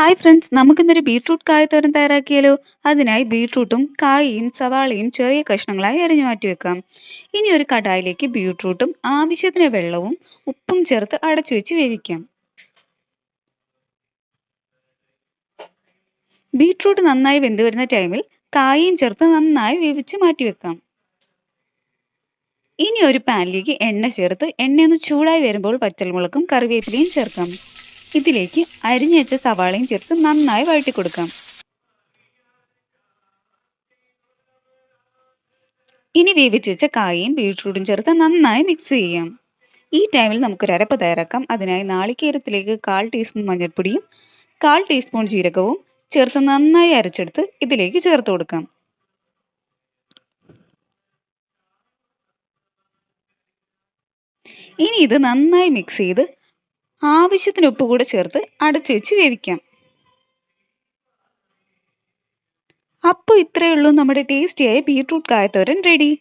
Hi friends, നമുക്കിന്നൊരു beetroot കായത്തോരൻ തയ്യാറാക്കിയാലോ? അതിനായി ബീട്രൂട്ടും കായയും സവാളയും ചെറിയ കഷ്ണങ്ങളായി അരിഞ്ഞു മാറ്റി വെക്കാം. ഇനി ഒരു കടായിലേക്ക് ബീട്രൂട്ടും ആവശ്യത്തിന് വെള്ളവും ഉപ്പും ചേർത്ത് അടച്ചു വെച്ച് വേവിക്കാം. ബീട്രൂട്ട് നന്നായി വെന്ത് വരുന്ന ടൈമിൽ കായയും ചേർത്ത് നന്നായി വേവിച്ച് മാറ്റി വെക്കാം. ഇനി ഒരു പാനിലേക്ക് എണ്ണ ചേർത്ത് എണ്ണയൊന്ന് ചൂടായി വരുമ്പോൾ പച്ചമുളകും കറിവേപ്പിലയും ചേർക്കാം. ഇതിലേക്ക് അരിഞ്ഞു വെച്ച സവാളയും ചേർത്ത് നന്നായി വഴറ്റി കൊടുക്കാം. ഇനി വേവിച്ച് വെച്ച കായയും ബീട്രൂട്ടും ചേർത്ത് നന്നായി മിക്സ് ചെയ്യാം. ഈ ടൈമിൽ നമുക്കൊരു അരപ്പ് തയ്യാറാക്കാം. അതിനായി നാളികേരത്തിലേക്ക് 1/4 ടീസ്പൂൺ മഞ്ഞൾപ്പൊടിയും 1/4 ടീസ്പൂൺ ജീരകവും ചേർത്ത് നന്നായി അരച്ചെടുത്ത് ഇതിലേക്ക് ചേർത്ത് കൊടുക്കാം. ഇനി ഇത് നന്നായി മിക്സ് ചെയ്ത് ആവശ്യത്തിന് ഉപ്പ് കൂടെ ചേർത്ത് അടച്ചു വെച്ച് വേവിക്കാം. അപ്പോൾ ഇത്രയേ ഉള്ളൂ, നമ്മുടെ ടേസ്റ്റിയായ ബീട്രൂട്ട് കായത്തോരൻ റെഡി.